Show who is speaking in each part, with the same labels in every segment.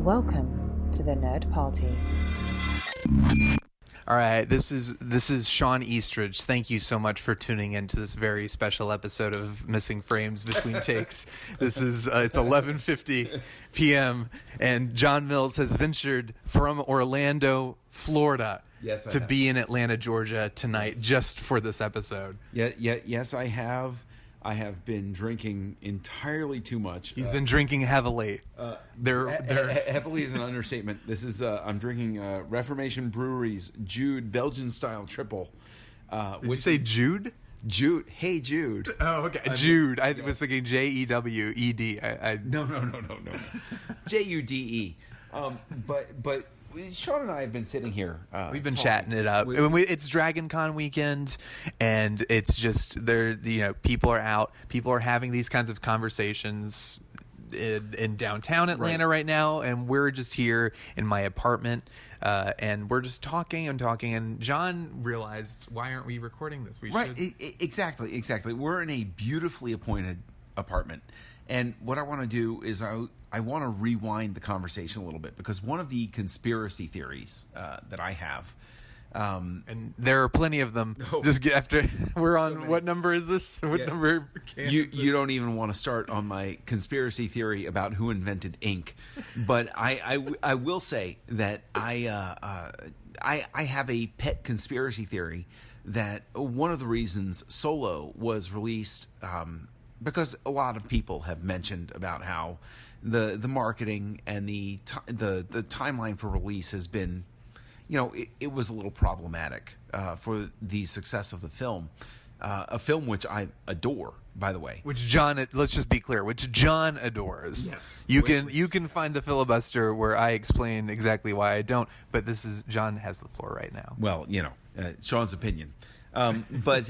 Speaker 1: Welcome to the Nerd Party.
Speaker 2: All right, this is Shawn Eastridge. Thank you so much for tuning in to this very special episode of Missing Frames Between Takes. This is it's 11:50 p.m. and John Mills has ventured from Orlando, Florida, to be in Atlanta, Georgia tonight just for this episode.
Speaker 3: Yes, I have. I have been drinking entirely too much.
Speaker 2: He's been drinking heavily.
Speaker 3: Heavily is an understatement. This is I'm drinking Reformation Brewery's Jude Belgian style triple.
Speaker 2: Did you say Jude?
Speaker 3: Jude. Hey, Jude.
Speaker 2: Oh, okay. Jude. I was thinking Jewed.
Speaker 3: No. Jude. But Shawn and I have been sitting here.
Speaker 2: We've been chatting it up. It's DragonCon weekend, and it's just people are out. People are having these kinds of conversations in downtown Atlanta right now, and we're just here in my apartment, and we're just talking. And John realized, why aren't we recording this?
Speaker 3: Exactly. We're in a beautifully appointed apartment. And what I want to do is I want to rewind the conversation a little bit, because one of the conspiracy theories that I have,
Speaker 2: and there are plenty of them. Just get after. We're on what number is this? What number?
Speaker 3: You don't even want to start on my conspiracy theory about who invented ink, but I will say that I have a pet conspiracy theory that one of the reasons Solo was released. Because a lot of people have mentioned about how the marketing and the timeline for release has been, it was a little problematic for the success of the film, a film which I adore, by the way.
Speaker 2: Which John, let's just be clear, which John adores.
Speaker 3: Yes,
Speaker 2: you can find the filibuster where I explain exactly why I don't. But John has the floor right now.
Speaker 3: Well, Shawn's opinion, but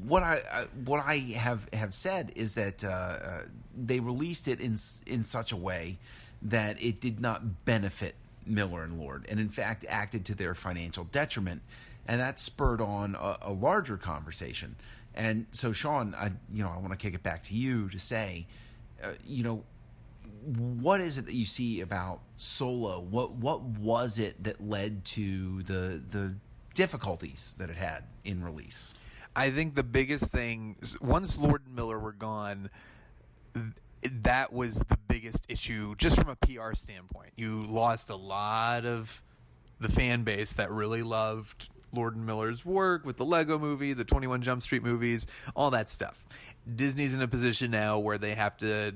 Speaker 3: what I have said is that they released it in such a way that it did not benefit Miller and Lord, and in fact acted to their financial detriment, and that spurred on a larger conversation. And so, Shawn, I want to kick it back to you to say, what is it that you see about Solo? What was it that led to the difficulties that it had in release?
Speaker 2: I think the biggest thing, once Lord and Miller were gone, that was the biggest issue, just from a PR standpoint. You lost a lot of the fan base that really loved Lord and Miller's work with the Lego movie, the 21 Jump Street movies, all that stuff. Disney's in a position now where they have to,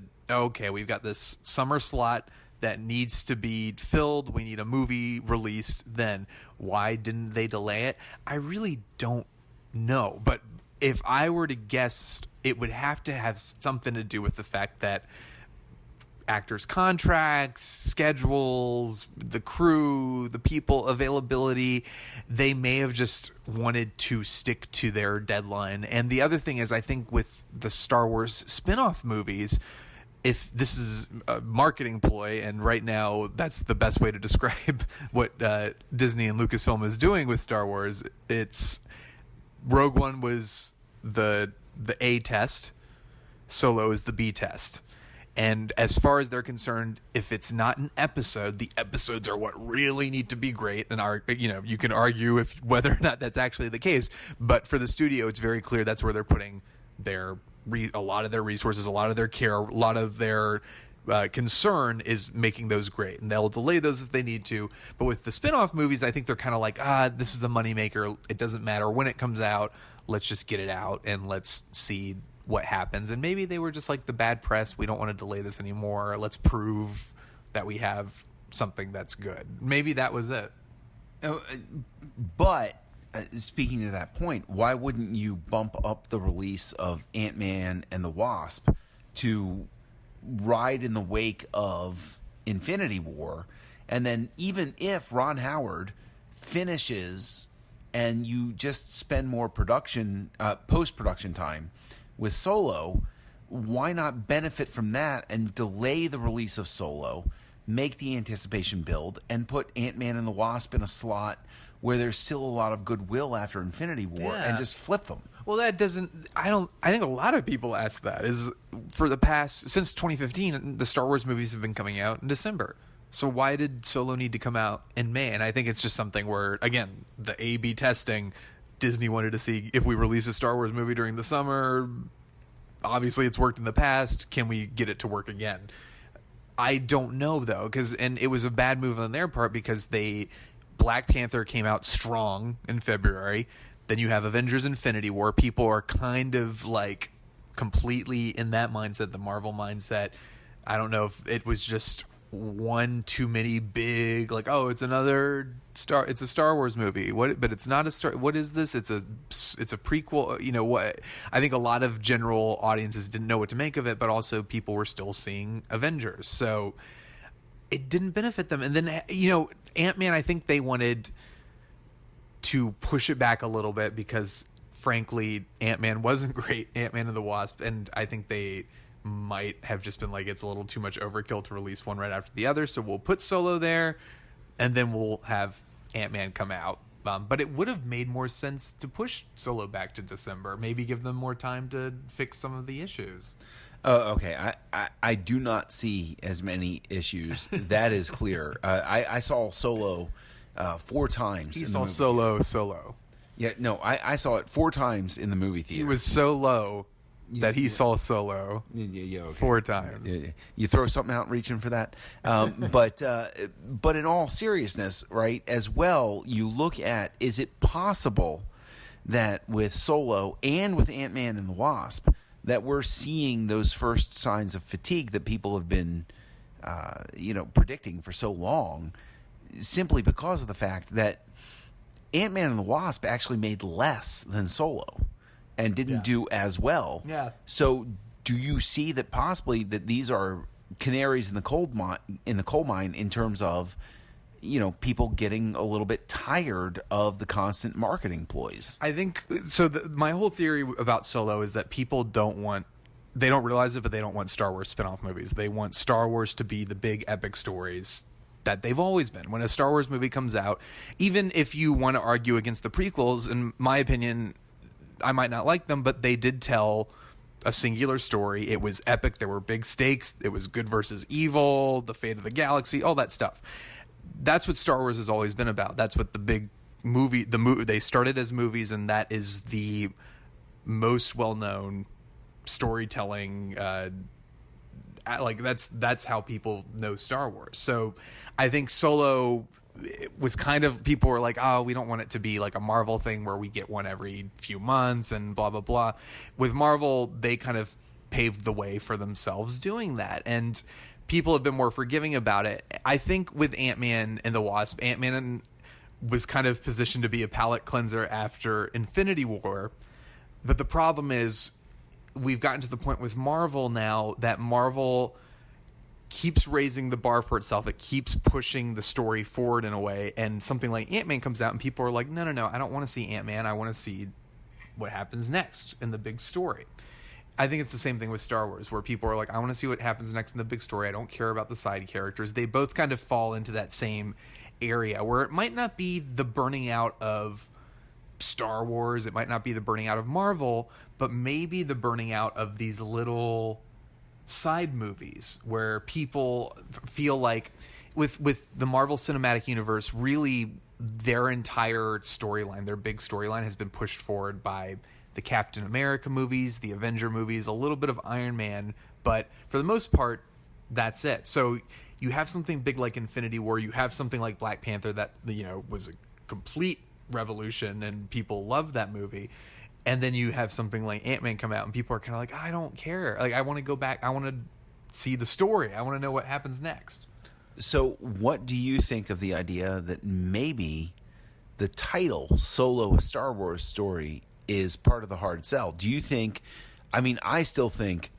Speaker 2: we've got this summer slot that needs to be filled. We need a movie released then. Why didn't they delay it? I really don't know, but if I were to guess, it would have to have something to do with the fact that actors' contracts, schedules, the crew, the people, availability, they may have just wanted to stick to their deadline. And the other thing is, I think with the Star Wars spin-off movies, if this is a marketing ploy, and right now that's the best way to describe what Disney and Lucasfilm is doing with Star Wars, it's Rogue One was the A test, Solo is the B test. And as far as they're concerned, if it's not an episode, the episodes are what really need to be great. And you can argue whether or not that's actually the case. But for the studio, it's very clear that's where they're putting a lot of their resources, a lot of their care, a lot of their concern is making those great, and they'll delay those if they need to. But with the spin-off movies, I think they're kind of like, this is a moneymaker. It doesn't matter when it comes out. Let's just get it out and let's see what happens. And maybe they were just like, the bad press, we don't want to delay this anymore. Let's prove that we have something that's good. Maybe that was it.
Speaker 3: But speaking to that point, why wouldn't you bump up the release of Ant-Man and the Wasp to ride in the wake of Infinity War? And then even if Ron Howard finishes and you just spend more post-production time with Solo, why not benefit from that and delay the release of Solo, make the anticipation build, and put Ant-Man and the Wasp in a slot where there's still a lot of goodwill after Infinity War and just flip them.
Speaker 2: Well, that doesn't. I think a lot of people ask that. Is for the past since 2015, the Star Wars movies have been coming out in December. So why did Solo need to come out in May? And I think it's just something where, again, the A/B testing. Disney wanted to see if we release a Star Wars movie during the summer. Obviously, it's worked in the past. Can we get it to work again? I don't know though, and it was a bad move on their part because Black Panther came out strong in February. Then you have Avengers Infinity War. People are kind of like completely in that mindset, the Marvel mindset. I don't know if it was just one too many big, like, oh, it's a Star Wars movie. But it's not a Star. What is this? It's a prequel. You know what? I think a lot of general audiences didn't know what to make of it, but also people were still seeing Avengers. So it didn't benefit them. And then, Ant-Man, I think they wanted to push it back a little bit because, frankly, Ant-Man wasn't great, Ant-Man and the Wasp, and I think they might have just been like, it's a little too much overkill to release one right after the other, so we'll put Solo there, and then we'll have Ant-Man come out. But it would have made more sense to push Solo back to December, maybe give them more time to fix some of the issues.
Speaker 3: Oh, okay. I do not see as many issues. That is clear. I saw Solo 4 times.
Speaker 2: He saw Solo.
Speaker 3: Yeah, no, I saw it 4 times in the movie theater.
Speaker 2: He was so low that he saw Solo 4 times.
Speaker 3: You throw something out reaching for that. But in all seriousness, right, as well, you look at, is it possible that with Solo and with Ant-Man and the Wasp, that we're seeing those first signs of fatigue that people have been, predicting for so long, simply because of the fact that Ant-Man and the Wasp actually made less than Solo and didn't do as well.
Speaker 2: Yeah.
Speaker 3: So do you see that possibly that these are canaries in the coal mine in terms of, people getting a little bit tired of the constant marketing ploys?
Speaker 2: I think so. My whole theory about Solo is that people they don't realize it, but they don't want Star Wars spin-off movies. They want Star Wars to be the big epic stories that they've always been. When a Star Wars movie comes out, even if you want to argue against the prequels, in my opinion, I might not like them, but they did tell a singular story. It was epic. There were big stakes. It was good versus evil, the fate of the galaxy, all that stuff. That's what Star Wars has always been about. That's what the big movie, they started as movies, and that is the most well-known storytelling. That's how people know Star Wars. So I think Solo was kind of, people were like, oh, we don't want it to be like a Marvel thing where we get one every few months and blah, blah, blah. With Marvel, they kind of paved the way for themselves doing that. And people have been more forgiving about it. I think with Ant-Man and the Wasp, Ant-Man was kind of positioned to be a palate cleanser after Infinity War. But the problem is we've gotten to the point with Marvel now that Marvel keeps raising the bar for itself. It keeps pushing the story forward in a way. And something like Ant-Man comes out and people are like, no, I don't want to see Ant-Man. I want to see what happens next in the big story. I think it's the same thing with Star Wars, where people are like, I want to see what happens next in the big story. I don't care about the side characters. They both kind of fall into that same area where it might not be the burning out of Star Wars. It might not be the burning out of Marvel, but maybe the burning out of these little side movies where people feel like with the Marvel Cinematic Universe, really their entire storyline, their big storyline has been pushed forward by the Captain America movies, the Avenger movies, a little bit of Iron Man, but for the most part, that's it. So you have something big like Infinity War, you have something like Black Panther that, was a complete revolution and people love that movie. And then you have something like Ant-Man come out and people are kind of like, I don't care. Like, I want to go back. I want to see the story. I want to know what happens next.
Speaker 3: So what do you think of the idea that maybe the title, Solo, a Star Wars story, is part of the hard sell? Do you think, I still think,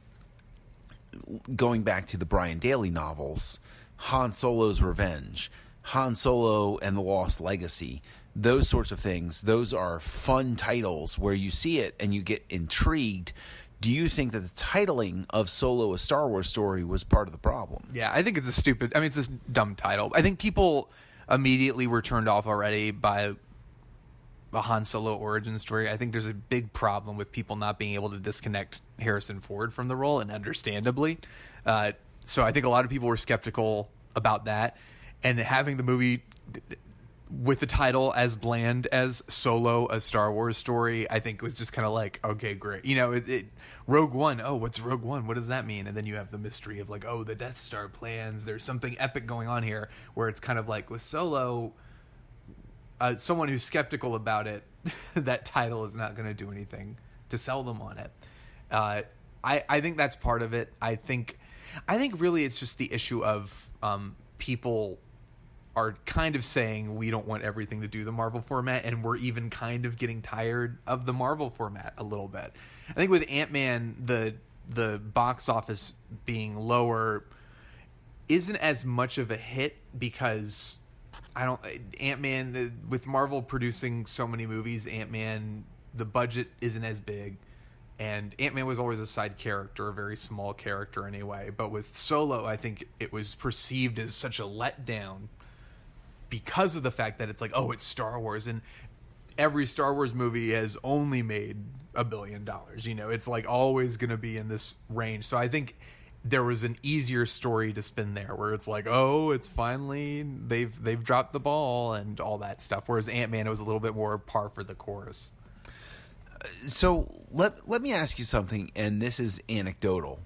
Speaker 3: going back to the Brian Daley novels, Han Solo's Revenge, Han Solo and the Lost Legacy, those sorts of things, those are fun titles where you see it and you get intrigued. Do you think that the titling of Solo, a Star Wars story, was part of the problem?
Speaker 2: Yeah, I think it's it's a dumb title. I think people immediately were turned off already by a Han Solo origin story. I think there's a big problem with people not being able to disconnect Harrison Ford from the role, and understandably. So I think a lot of people were skeptical about that, and having the movie with the title as bland as Solo, a Star Wars story, I think was just kind of like, okay, great. You know, Rogue One. Oh, what's Rogue One? What does that mean? And then you have the mystery of like, oh, the Death Star plans. There's something epic going on here, where it's kind of like with Solo, someone who's skeptical about it, that title is not going to do anything to sell them on it. I think that's part of it. I think really it's just the issue of people are kind of saying we don't want everything to do the Marvel format, and we're even kind of getting tired of the Marvel format a little bit. I think with Ant-Man, the box office being lower isn't as much of a hit because Ant-Man, with Marvel producing so many movies, Ant-Man, the budget isn't as big. And Ant-Man was always a side character, a very small character anyway. But with Solo, I think it was perceived as such a letdown because of the fact that it's like, oh, it's Star Wars. And every Star Wars movie has only made $1 billion. You know, it's like always going to be in this range. So I think there was an easier story to spin there where it's like, oh, it's finally, they've dropped the ball and all that stuff. Whereas Ant-Man, it was a little bit more par for the course.
Speaker 3: So let me ask you something, and this is anecdotal.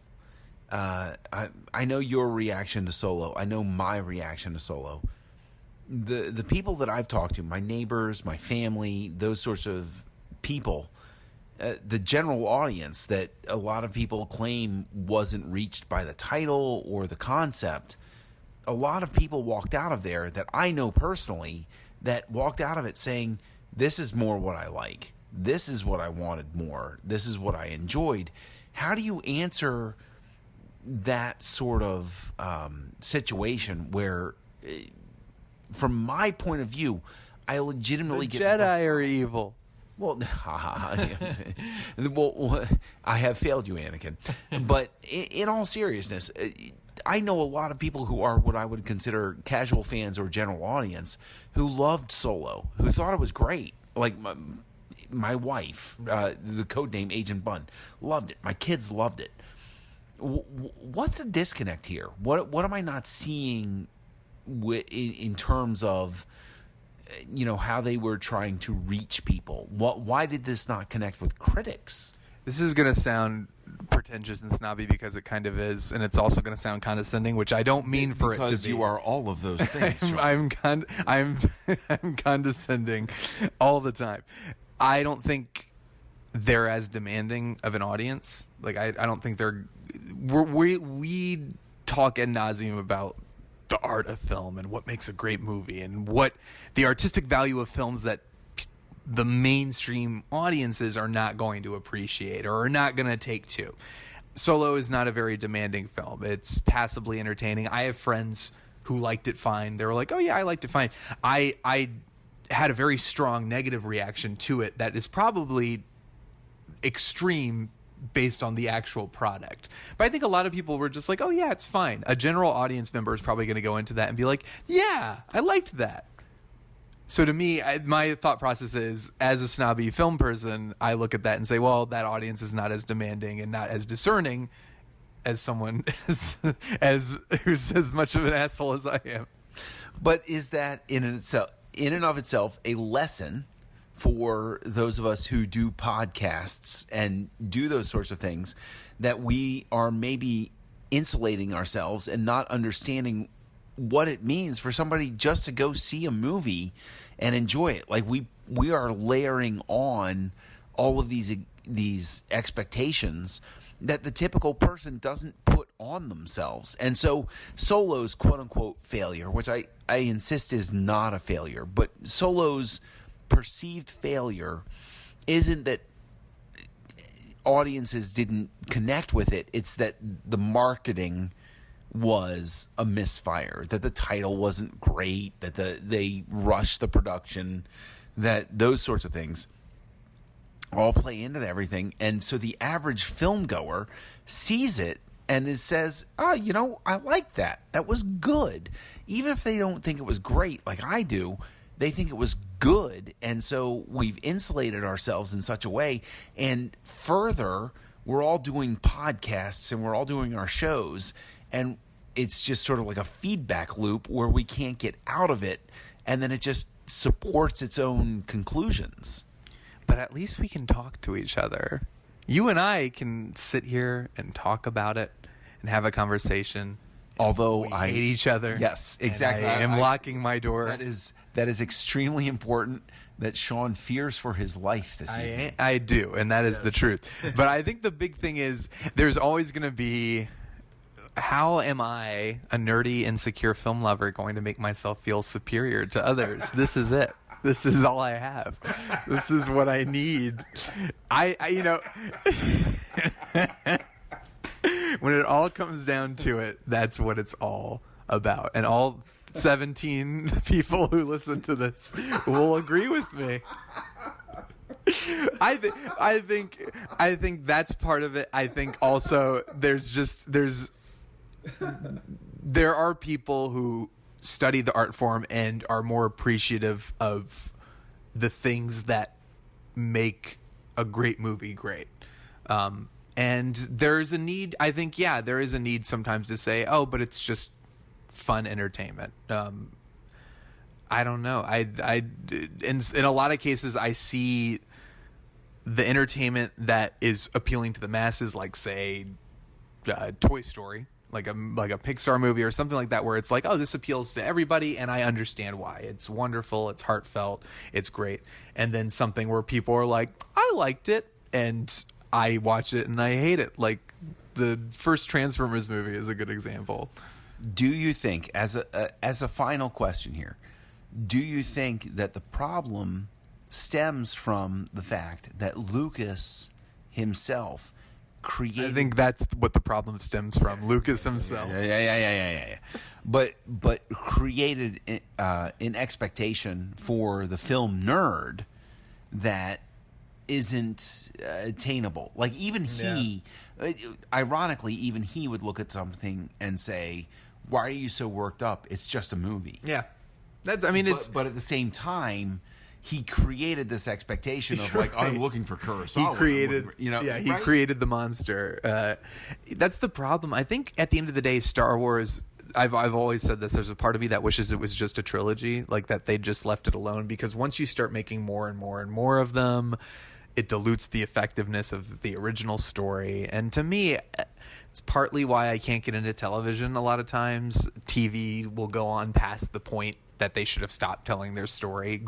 Speaker 3: I know your reaction to Solo. I know my reaction to Solo. The people that I've talked to, my neighbors, my family, those sorts of people, the general audience that a lot of people claim wasn't reached by the title or the concept, a lot of people walked out of there that I know personally that walked out of it saying, this is more what I like. This is what I wanted more. This is what I enjoyed. How do you answer that sort of situation where, from my point of view, I legitimately
Speaker 2: the Jedi are evil.
Speaker 3: Well, well, I have failed you, Anakin. But in all seriousness, I know a lot of people who are what I would consider casual fans or general audience who loved Solo, who thought it was great. Like my wife, the codename Agent Bunn, loved it. My kids loved it. What's the disconnect here? What am I not seeing in terms of, you know, how they were trying to reach people? Why did this not connect with critics?
Speaker 2: This is going to sound pretentious and snobby because it kind of is, and it's also going to sound condescending, which I don't mean for it to be.
Speaker 3: Because you are all of those things.
Speaker 2: I'm condescending all the time. I don't think they're as demanding of an audience. Like I don't think we talk ad nauseum about the art of film and what makes a great movie and what the artistic value of films that the mainstream audiences are not going to appreciate or are not going to take to. Solo is not a very demanding film. It's passably entertaining. I have friends who liked it fine. They were like, oh yeah, I liked it fine. I had a very strong negative reaction to it that is probably extreme based on the actual product. But I think a lot of people were just like, oh yeah, it's fine. A general audience member is probably going to go into that and be like, yeah, I liked that. So to me, my thought process is, as a snobby film person, I look at that and say, well, that audience is not as demanding and not as discerning as someone as who's as much of an asshole as I am.
Speaker 3: But is that in and of itself a lesson for those of us who do podcasts and do those sorts of things, that we are maybe insulating ourselves and not understanding what it means for somebody just to go see a movie and enjoy it? Like we are layering on all of these expectations that the typical person doesn't put on themselves. And so Solo's quote-unquote failure, which I insist is not a failure, but Solo's perceived failure isn't that audiences didn't connect with it. It's that the marketing was a misfire, that the title wasn't great, that they rushed the production, that those sorts of things all play into everything. And so the average film goer sees it and says, oh, you know, I like that. That was good. Even if they don't think it was great like I do, they think it was good, and so we've insulated ourselves in such a way. And further, we're all doing podcasts and we're all doing our shows, and it's just sort of like a feedback loop where we can't get out of it, and then it just supports its own conclusions.
Speaker 2: But at least we can talk to each other. You and I can sit here and talk about it and have a conversation.
Speaker 3: Although
Speaker 2: I hate each other.
Speaker 3: Yes, exactly.
Speaker 2: I am locking my door.
Speaker 3: That is extremely important, that Shawn fears for his life this evening.
Speaker 2: I do, and that is the truth. But I think the big thing is there's always going to be, how am I, a nerdy, insecure film lover, going to make myself feel superior to others? This is it. This is all I have. This is what I need. I when it all comes down to it, that's what it's all about. And all 17 people who listen to this will agree with me. I think that's part of it. I think also there are people who study the art form and are more appreciative of the things that make a great movie great. And there's a need, I think, there is a need sometimes to say, oh, but it's just fun entertainment. I don't know. In a lot of cases, I see the entertainment that is appealing to the masses, like, say, Toy Story, like a Pixar movie or something like that, where it's like, oh, this appeals to everybody, and I understand why. It's wonderful, it's heartfelt, it's great. And then something where people are like, I liked it, and I watch it and I hate it. Like the first Transformers movie is a good example.
Speaker 3: Do you think, as a final question here, do you think that the problem stems from the fact that Lucas himself created...
Speaker 2: I think that's what the problem stems from. Lucas himself.
Speaker 3: Yeah. But created an expectation for the film nerd that isn't attainable. Like, even he, ironically, even he would look at something and say, why are you so worked up? It's just a movie.
Speaker 2: Yeah. But at
Speaker 3: the same time, he created this expectation of, like, I'm looking for Kurosawa.
Speaker 2: He created, created the monster. That's the problem. I think at the end of the day, Star Wars, I've always said this, there's a part of me that wishes it was just a trilogy, like that they just left it alone, because once you start making more and more and more of them, it dilutes the effectiveness of the original story. And to me, it's partly why I can't get into television a lot of times. TV will go on past the point that they should have stopped telling their story.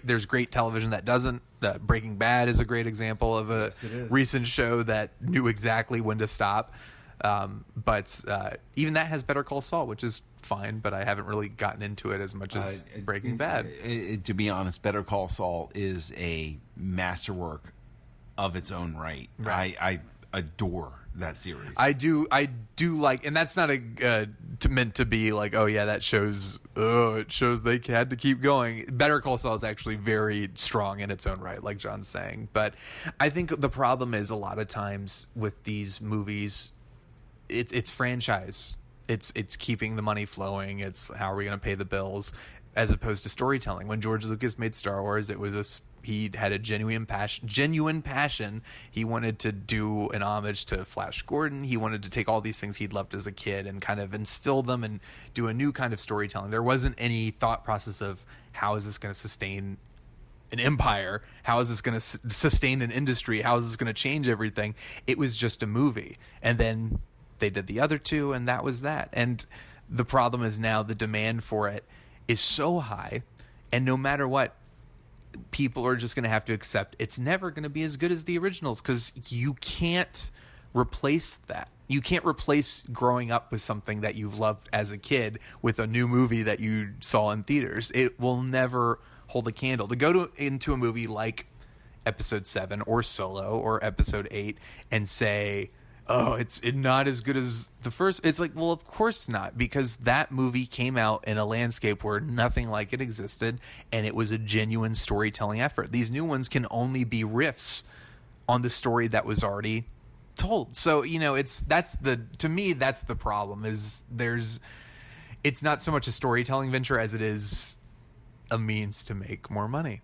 Speaker 2: There's great television that doesn't. Breaking Bad is a great example of a recent show that knew exactly when to stop. But even that has Better Call Saul, which is fine, but I haven't really gotten into it as much as Breaking Bad.
Speaker 3: To be honest, Better Call Saul is a masterwork of its own right. I adore that series.
Speaker 2: I do like, and that's not meant to be like, oh yeah, that shows. It shows they had to keep going. Better Call Saul is actually very strong in its own right, like John's saying. But I think the problem is a lot of times with these movies, it's franchise. It's keeping the money flowing. It's how are we going to pay the bills, as opposed to storytelling. When George Lucas made Star Wars, he had a genuine passion. He wanted to do an homage to Flash Gordon. He wanted to take all these things he'd loved as a kid and kind of instill them and do a new kind of storytelling. There wasn't any thought process of how is this going to sustain an empire? How is this going to sustain an industry? How is this going to change everything? It was just a movie. And then they did the other two, and that was that. And the problem is now the demand for it is so high, and no matter what, people are just going to have to accept it's never going to be as good as the originals, because you can't replace that. You can't replace growing up with something that you've loved as a kid with a new movie that you saw in theaters. It will never hold a candle. To go into a movie like Episode 7 or Solo or Episode 8 and say, oh, it's not as good as the first. It's like, well, of course not, because that movie came out in a landscape where nothing like it existed, and it was a genuine storytelling effort. These new ones can only be riffs on the story that was already told. So, to me, that's the problem. It's not so much a storytelling venture as it is a means to make more money.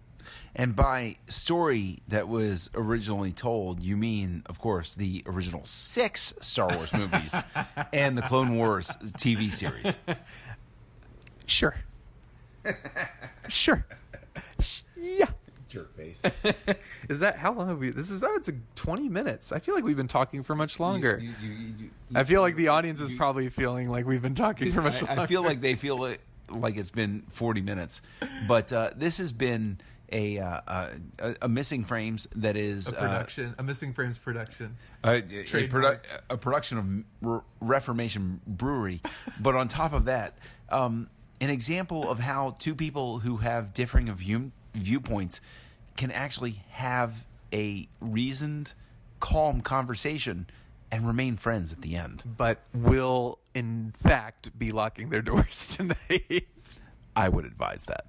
Speaker 3: And by story that was originally told, you mean, of course, the original 6 Star Wars movies and the Clone Wars TV series.
Speaker 2: Sure. Sure. Yeah.
Speaker 3: Jerk face.
Speaker 2: Is that how long have we? This is it's 20 minutes. I feel like we've been talking for much longer. I feel like the audience is probably feeling like we've been talking for much longer.
Speaker 3: I feel like they feel like it's been 40 minutes. But this has been a Missing Frames that is
Speaker 2: a Missing Frames production,
Speaker 3: a production of Reformation Brewery. But on top of that, an example of how two people who have differing viewpoints can actually have a reasoned, calm conversation and remain friends at the end.
Speaker 2: But will, in fact, be locking their doors tonight.
Speaker 3: I would advise that.